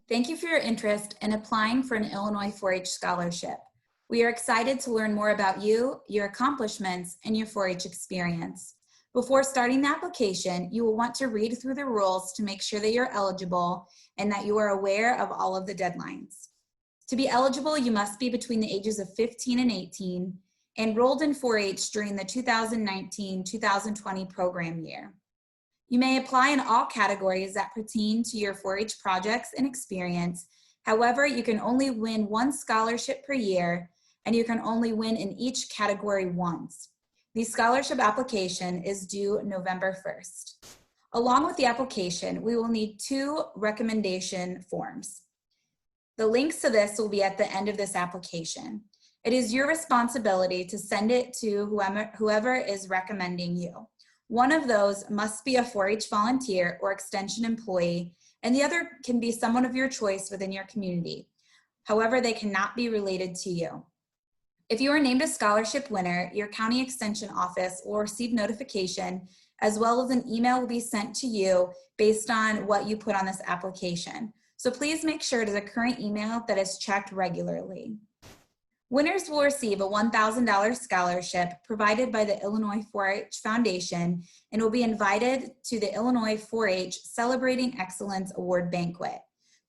Thank you for your interest in applying for an Illinois 4-H scholarship. We are excited to learn more about you, your accomplishments, and your 4-H experience. Before starting the application, you will want to read through the rules to make sure that you're eligible and that you are aware of all of the deadlines. To be eligible, you must be between the ages of 15 and 18, enrolled in 4-H during the 2019-2020 program year. You may apply in all categories that pertain to your 4-H projects and experience. However, you can only win one scholarship per year, and you can only win in each category once. The scholarship application is due November 1st. Along with the application, we will need 2 recommendation forms. The links to this will be at the end of this application. It is your responsibility to send it to whoever is recommending you. One of those must be a 4-H volunteer or extension employee, and the other can be someone of your choice within your community. However, they cannot be related to you. If you are named a scholarship winner, your county extension office will receive notification, as well as an email will be sent to you based on what you put on this application. So please make sure it is a current email that is checked regularly. Winners will receive a $1,000 scholarship provided by the Illinois 4-H Foundation and will be invited to the Illinois 4-H Celebrating Excellence Award Banquet.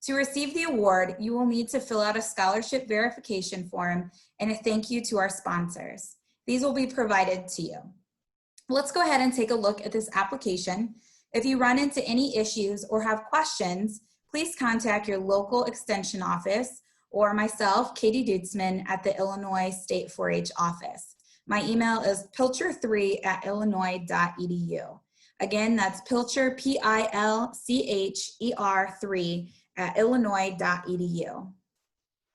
To receive the award, you will need to fill out a scholarship verification form and a thank you to our sponsors. These will be provided to you. Let's go ahead and take a look at this application. If you run into any issues or have questions, please contact your local extension office or myself, Katie Dutzman, at the Illinois State 4-H office. My email is pilcher3@illinois.edu. Again, that's pilcher, P-I-L-C-H-E-R 3@illinois.edu.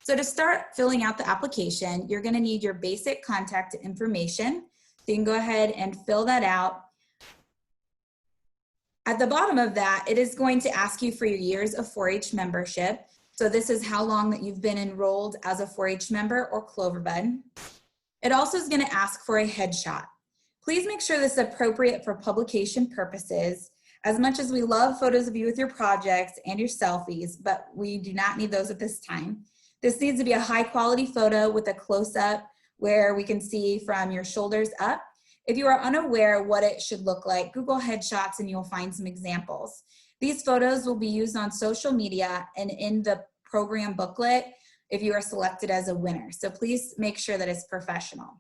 So to start filling out the application, you're going to need your basic contact information. So you can go ahead and fill that out. At the bottom of that, it is going to ask you for your years of 4-H membership. So this is how long that you've been enrolled as a 4-H member or Cloverbud. It also is going to ask for a headshot. Please make sure this is appropriate for publication purposes. As much as we love photos of you with your projects and your selfies, but we do not need those at this time. This needs to be a high quality photo with a close-up where we can see from your shoulders up. If you are unaware what it should look like, Google headshots and you'll find some examples. These photos will be used on social media and in the program booklet if you are selected as a winner. So please make sure that it's professional.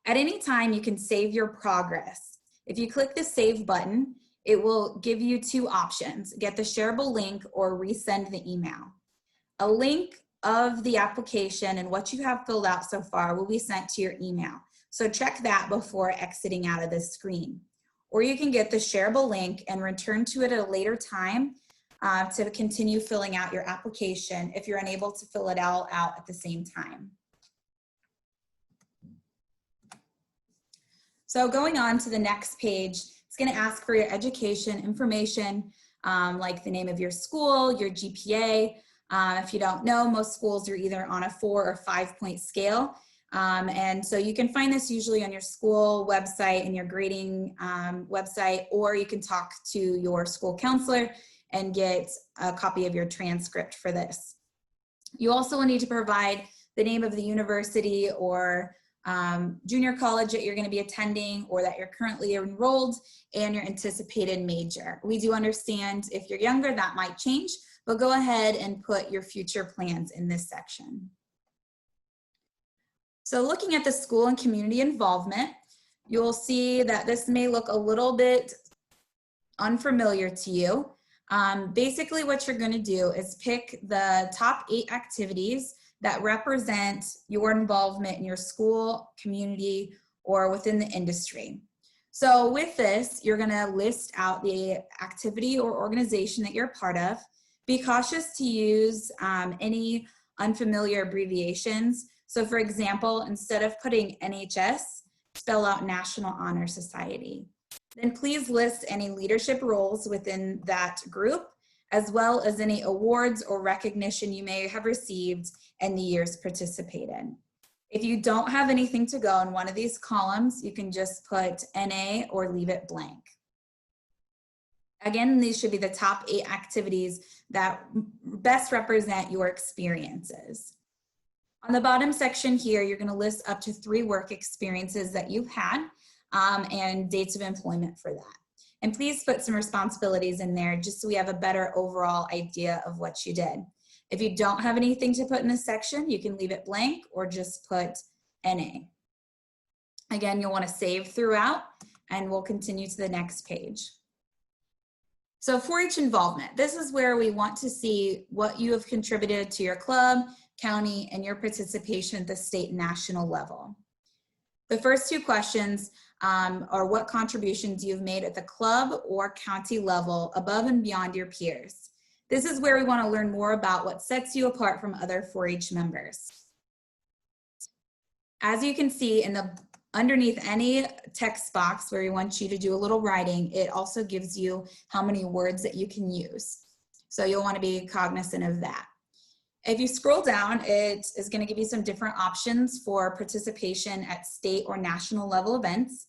At any time, you can save your progress. If you click the Save button, it will give you 2 options: get the shareable link or resend the email. A link of the application and what you have filled out so far will be sent to your email. So check that before exiting out of this screen. Or you can get the shareable link and return to it at a later time to continue filling out your application if you're unable to fill it all out at the same time. So going on to the next page, it's going to ask for your education information, like the name of your school, your GPA. If you don't know, most schools are either on a 4 or 5-point scale. And so you can find this usually on your school website and your grading website, or you can talk to your school counselor and get a copy of your transcript for this. You also will need to provide the name of the university or junior college that you're going to be attending or that you're currently enrolled, and your anticipated major. We do understand if you're younger that might change, but go ahead and put your future plans in this section. So looking at the school and community involvement, you'll see that this may look a little bit unfamiliar to you. Basically what you're going to do is pick the top 8 activities that represent your involvement in your school, community, or within the industry. So with this, you're going to list out the activity or organization that you're part of. Be cautious to use any unfamiliar abbreviations. So for example, instead of putting NHS, spell out National Honor Society. Then please list any leadership roles within that group, as well as any awards or recognition you may have received in the years participated. If you don't have anything to go in one of these columns, you can just put NA or leave it blank. Again, these should be the top 8 activities that best represent your experiences. On the bottom section here, you're going to list up to 3 work experiences that you've had and dates of employment for that. And please put some responsibilities in there just so we have a better overall idea of what you did. If you don't have anything to put in this section, you can leave it blank or just put NA. Again, you'll want to save throughout, and we'll continue to the next page. So 4-H involvement, this is where we want to see what you have contributed to your club, county, and your participation at the state and national level. The first 2 questions are what contributions you've made at the club or county level above and beyond your peers. This is where we want to learn more about what sets you apart from other 4-H members. As you can see underneath any text box where we want you to do a little writing, it also gives you how many words that you can use. So you'll want to be cognizant of that. If you scroll down, it is going to give you some different options for participation at state or national level events.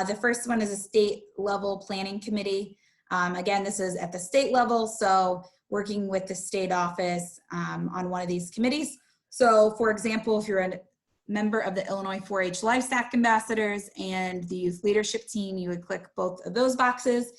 The first one is a state level planning committee. Again, this is at the state level, so working with the state office on one of these committees. So for example, if you're a member of the Illinois 4-H Livestock Ambassadors and the Youth Leadership Team, you would click both of those boxes.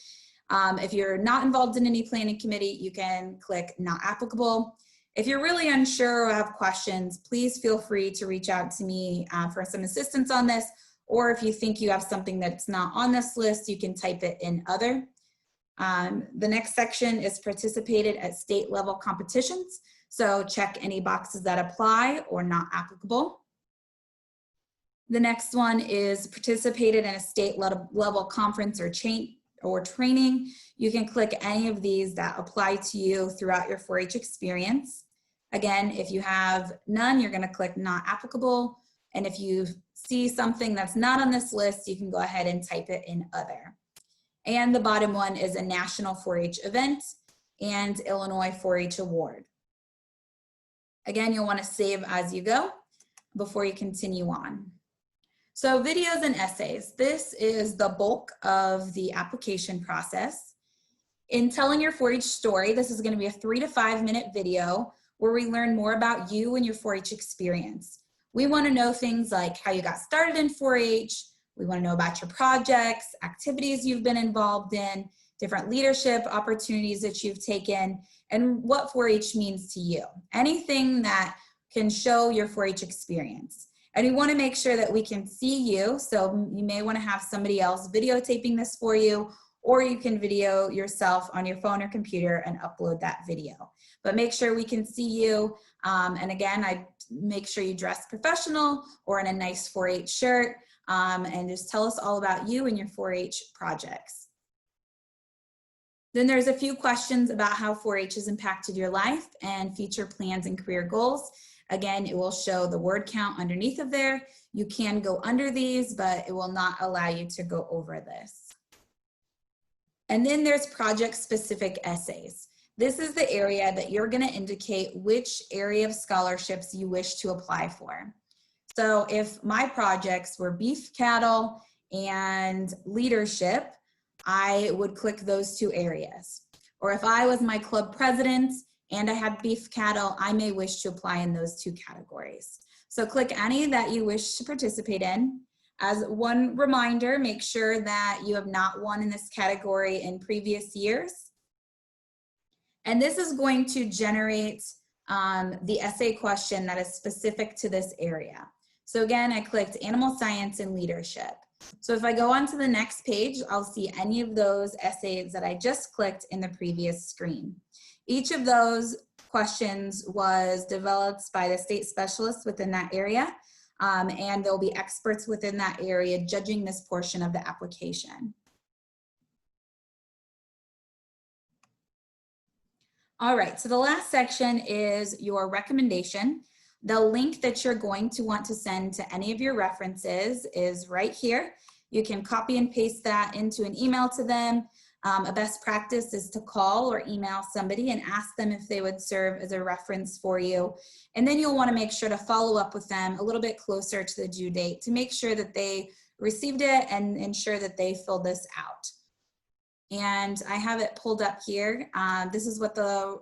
If you're not involved in any planning committee, you can click not applicable. If you're really unsure or have questions, please feel free to reach out to me for some assistance on this, or if you think you have something that's not on this list, you can type it in other. The next section is participated at state level competitions. So check any boxes that apply or not applicable. The next one is participated in a state level conference or training. You can click any of these that apply to you throughout your 4-H experience. Again, if you have none, you're going to click not applicable. And if you see something that's not on this list, you can go ahead and type it in other. And the bottom one is a national 4-H event and Illinois 4-H award. Again, you'll want to save as you go before you continue on. So videos and essays, this is the bulk of the application process. In telling your 4-H story, this is going to be a 3 to 5 minute video where we learn more about you and your 4-H experience. We want to know things like how you got started in 4-H. We want to know about your projects, activities you've been involved in, different leadership opportunities that you've taken, and what 4-H means to you. Anything that can show your 4-H experience. And we want to make sure that we can see you. So you may want to have somebody else videotaping this for you, or you can video yourself on your phone or computer and upload that video. But make sure we can see you. And again, I make sure you dress professional or in a nice 4-H shirt, and just tell us all about you and your 4-H projects. Then there's a few questions about how 4-H has impacted your life and future plans and career goals. Again, it will show the word count underneath of there. You can go under these, but it will not allow you to go over this. And then there's project-specific essays. This is the area that you're going to indicate which area of scholarships you wish to apply for. So if my projects were beef cattle and leadership, I would click those 2 areas. Or if I was my club president and I had beef cattle, I may wish to apply in those 2 categories. So click any that you wish to participate in. As one reminder, make sure that you have not won in this category in previous years. And this is going to generate the essay question that is specific to this area. So again, I clicked animal science and leadership. So if I go on to the next page, I'll see any of those essays that I just clicked in the previous screen. Each of those questions was developed by the state specialists within that area, and there'll be experts within that area judging this portion of the application. All right, so the last section is your recommendation. The link that you're going to want to send to any of your references is right here. You can copy and paste that into an email to them. A best practice is to call or email somebody and ask them if they would serve as a reference for you. And then you'll want to make sure to follow up with them a little bit closer to the due date to make sure that they received it and ensure that they filled this out. and I have it pulled up here. This is what the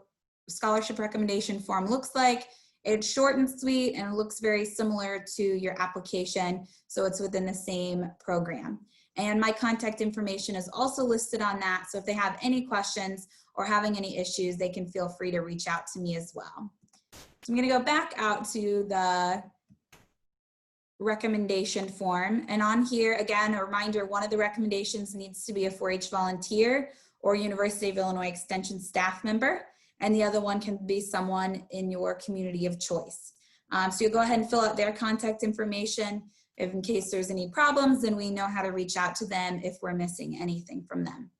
scholarship recommendation form looks like. It's short and sweet, and it looks very similar to your application, so it's within the same program. And my contact information is also listed on that, so if they have any questions or having any issues, they can feel free to reach out to me as well. So I'm gonna go back out to the recommendation form, and on here, again, a reminder, one of the recommendations needs to be a 4-H volunteer or University of Illinois Extension staff member, and the other one can be someone in your community of choice. So you'll go ahead and fill out their contact information. If in case there's any problems, then we know how to reach out to them if we're missing anything from them.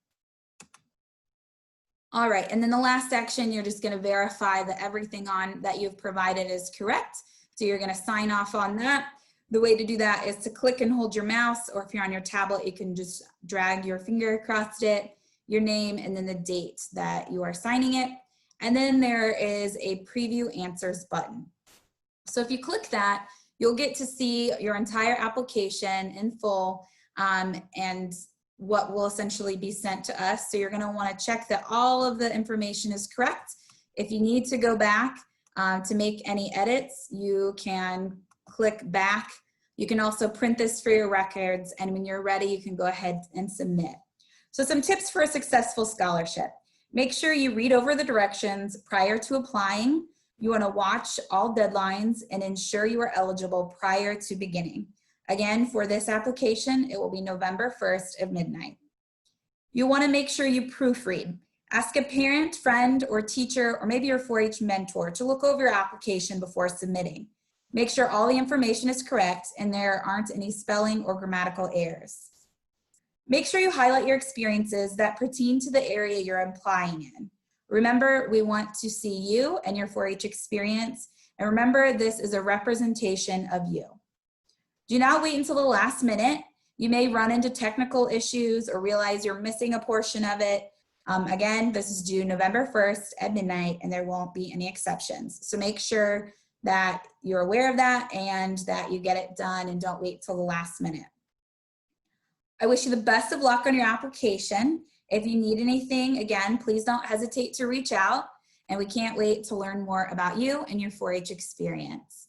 All right, and then the last section, you're just gonna verify that everything on that you've provided is correct. So you're gonna sign off on that. The way to do that is to click and hold your mouse, or if you're on your tablet, you can just drag your finger across it, your name, and then the date that you are signing it. And then there is a preview answers button. So if you click that, you'll get to see your entire application in full and what will essentially be sent to us. So you're gonna wanna check that all of the information is correct. If you need to go back to make any edits, you can click back. You can also print this for your records, and when you're ready, you can go ahead and submit. So some tips for a successful scholarship. Make sure you read over the directions prior to applying. You want to watch all deadlines and ensure you are eligible prior to beginning. Again, for this application, it will be November 1st at midnight. You want to make sure you proofread. Ask a parent, friend, or teacher, or maybe your 4-H mentor to look over your application before submitting. Make sure all the information is correct and there aren't any spelling or grammatical errors. Make sure you highlight your experiences that pertain to the area you're applying in. Remember, we want to see you and your 4-H experience, and remember, this is a representation of you. Do not wait until the last minute. You may run into technical issues or realize you're missing a portion of it. Again, this is due November 1st at midnight, and there won't be any exceptions. So make sure that you're aware of that and that you get it done and don't wait till the last minute. I wish you the best of luck on your application. If you need anything, again, please don't hesitate to reach out, and we can't wait to learn more about you and your 4-H experience.